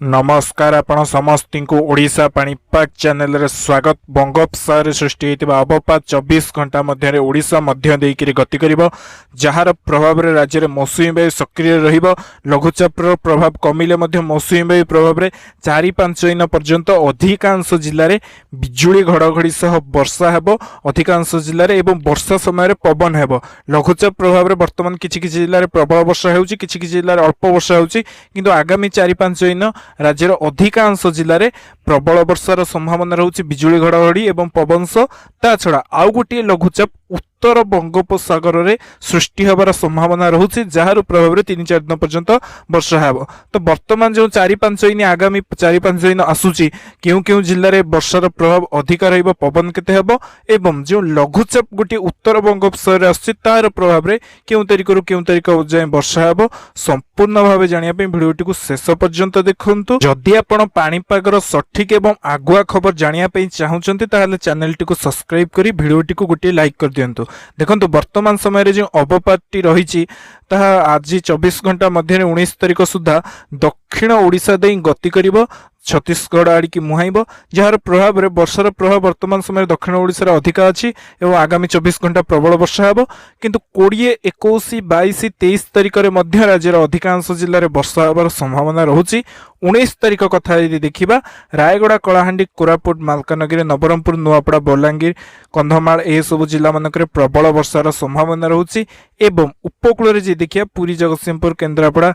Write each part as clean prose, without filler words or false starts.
नमस्कार आपण समस्त को ओडिशा पाणीपाग चैनल रे स्वागत। बंगोपसागर सृष्टि होता अवपात 24 घंटा मध्य ओडिशा मध्य देकी गति करिवो, जार प्रभाव रे राज्य में मौसुमी वायु सक्रिय रहिबो। लघुचाप प्रभाव कमिले मध्य मौसुमी वायु प्रभाव रे 4-5 दिन पर्यंत अधिकांश जिले में बिजुली घड़घड़ी सह वर्षा हेबो। अधिकांश जिले में एवं वर्षा समय पवन हेबो। लघुचाप प्रभाव रे वर्तमान किछि जिले में प्रबल वर्षा हेउछि, किछि जिले में अल्प वर्षा हेउछि, किंतु आगामी 4-5 दिन राज्यर अधिकांश जिले में प्रबल वर्षार संभावना रहुछि। बिजुली घड़घड़ी एवं पवन सह ता छड़ा आउ गोटे लघुचाप उत्तर बंगोपसागर रे सृष्टि होबार संभावना रहुछि, जार प्रभाव रे 3-4 दिन पर्यंत वर्षा हेबो। तो वर्तमान जो 4-5 दिन आगामी 4-5 दिन आसुछि, केउ केउ जिल्ला रे वर्षार प्रभाव अधिक रहिबो, पवन केते हेबो एवं जो लघुचाप गोटे उत्तर बंगोपसागर रे आसुछि तार प्रभाव रे केउ तारिख जाय वर्षा हेबो। संपूर्ण भाव जानिया पे भिडियोटी को शेष पर्यंत देखंतु। जदि आपण पाणीपागर सठिक एवं आगुआ खबर जानिया पे चाहुचंती ताहले चैनलटी को सब्सक्राइब करी भिडियोटी को गोटे लाइक कर दियंतु। देखंतु वर्तमान समय रे जो अवपातटी रहिछि ताहा आज 24 घंटा मध्य 19 तारिख सुधा दक्षिण ओडिशा देई गति करिवो, छत्तीसगढ़ आड़ की मुहाइब, जार प्रभाव रे वर्षार प्रभाव वर्तमान समय दक्षिण ओडिशा रे अधिक अछि एवं आगामी 24 घंटा प्रबल वर्षा हेबो। किंतु 20, 21, 22, 23 तारिख रे मध्य राज्यर अधिकांश जिल्ला रे वर्षा होबार संभावना रहुछि। 19 तारिख कथा यदि देखिबा, रायगड़ा, कलाहांडी, कोरापुट, मालकानगिरी, नवरंगपुर, नुआपड़ा, बलांगीर, कंधमाल ए सब जिला मानक रे प्रबल वर्षार संभावना रहुछि। एवं उपकूल रे जे देखिया पुरी, जगतसिंहपुर, केन्द्रापड़ा,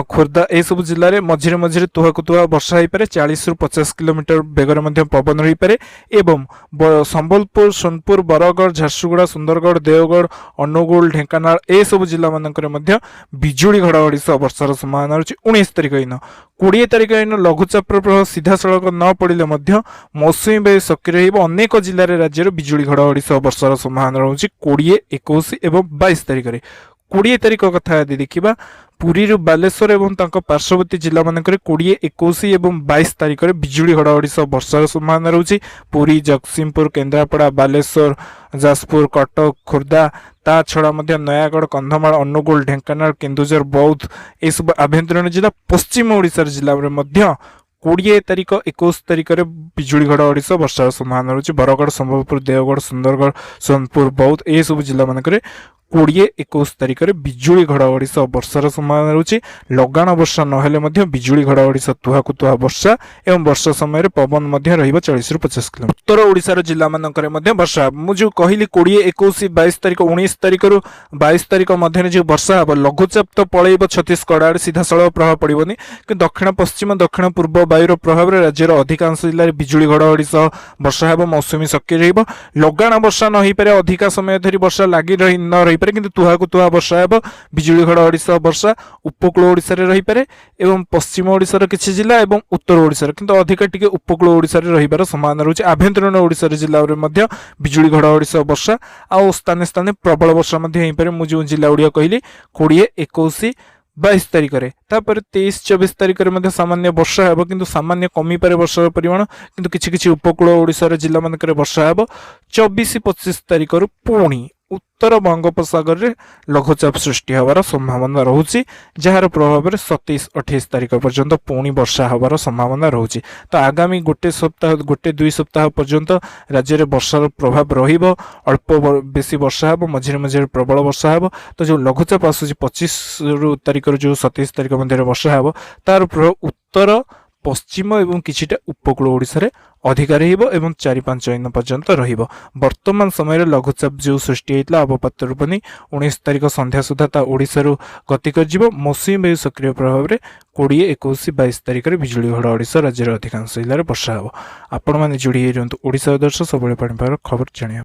खोर्धा ए सब जिल्ला रे मझिरे मझिरे तुहाकु तुहा वर्षा होई पारे। 40-50 किलोमीटर बेगर मध्य पवन रही पारे। एवं संबलपुर, सोनपुर, बरगढ़, झारसुगुड़ा, सुंदरगढ़, देवगढ़, अनुगुल, ढेंकानाल ए सब जिला मानक मध्य बिजुली घड़घड़ी सह वर्षार संभावना रही। 19 तारिख दिन 20 तारिख दिन लघुचाप प्रभाव सीधा सड़क न पड़े मौसुमी वायु सक्रिय रहिबो। अनेक जिले में राज्य बिजुली घड़घड़ी सह वर्षार संभावना रही 20, 21 एवं 22 तारिख में। 20 तारिख कथा यदि देखिबा, पुरी रु बालेश्वर एवं तांको पार्श्ववर्ती जिला मानक 20, 21 एवं 22 तारिख में बिजुली घड़घड़ी सह वर्षार संभावना रही। पुरी, जगतसिंहपुर, केन्द्रापड़ा, बालेश्वर, जाजपुर, कटक, खोर्धा ता छड़ा मध्य नयागढ़, कंधमाल, अनुगुल, ढेंकानाल, केन्दुझर, बौद्ध ए सब आभ्यंतरीण जिला पश्चिम ओडिशा जिला में मध्य 20 तारिख, 21 तारिख में बिजुली घड़घड़ी सह वर्षार संभावना रही। बरगढ़, संबलपुर, देवगढ़, सुंदरगढ़, सोनपुर, बौद्ध ए सब जिला मानक 20, 21 तारिख में बिजुली घड़घड़ी सह वर्षार संभावना रही। लगाण वर्षा नहेले मध्य बिजुली घड़घड़ी सह तुहाकु तुहा वर्षा एवं वर्षा समय पवन मध्य रहिबो 40-50 किलोमीटर। उत्तर ओडिशा जिला मानकरे मध्य वर्षा मुझे कहली 20, 21, 22 तारिख, 19 तारिख रु 22 तारिख मध्य जो वर्षा हम लघुचाप तो पलैब छत्तीसगढ़ आड़े सीधा सड़क प्रभाव पड़ोनी, कि दक्षिण पश्चिम, दक्षिण पूर्व वायुर प्रभाव में राज्यर अधिकांश जिले में बिजुली घड़घड़ी सह वर्षा हेबो। मौसुमी सक्रिय रहिबो। लगाण वर्षा न होई पारे, अधिका समय धरी वर्षा लागि न रही पारे, किंतु तुहाकु तुहा वर्षा हेबो। बिजुली घड़घड़ी सह वर्षा उपकूल ओडिशा रे रही पारे एवं पश्चिम ओडिशा र किछि जिला एवं उत्तर ओडिशा र, किंतु अधिक टिके उपकूल ओडिशा रे रहिबार संभावना रही। आभ्यंतरीण ओडिशा रे जिला रे मध्य बिजुली घड़घड़ी सह वर्षा आ स्थाने स्थाने प्रबल वर्षा मध्य हेई पारे। मु जो जिला उड़िया कहली 20, 21, 22 तारिख में। तापर 23-24 तारिख में सामान्य वर्षा हेबो, किंतु सामान्य कमी पारे वर्षार परिमाण, किंतु किछि किछि उपकूल ओडिशा रे जिला मानक वर्षा हेबो। 24-25 तारिख रु पुणी उत्तर बंगोपसागर रे लघुचाप सृष्टि होबार संभावना रहुछि, जार प्रभाव में 27-28 तारिख पर्यंत पुणी वर्षा होबार संभावना रहुछि। तो आगामी गोटे 2 सप्ताह पर्यंत राज्य में वर्षार प्रभाव रहिबो। अल्प बेसी वर्षा हेबो, मझिरे मझिरे प्रबल वर्षा हेबो। तो जो लघुचाप आसुछि 25 तारिख जो 27 तारिख मध्य वर्षा हेबो, तार प्रभाव उत्तर, पश्चिम एवं किछिटा उपकूल ओडिशा रे अधिक रहिबो एवं 4-5 दिन पर्यंत रहिबो। वर्तमान समय लघुचाप जो सृष्टि होइतला अवपात रूपनी 19 तारिख संध्या सुधा ता ओडिशा रु गति कर जिवो। मौसुमी वायु सक्रिय प्रभाव रे 20, 21, 22 तारिख रे बिजुली घड़घड़ी सह राज्यर अधिकांश जिले में वर्षा हेबो। आपण माने जोड़ी रहंतु ओडिशा दर्शक सबले पाणीपाग खबर जानिया।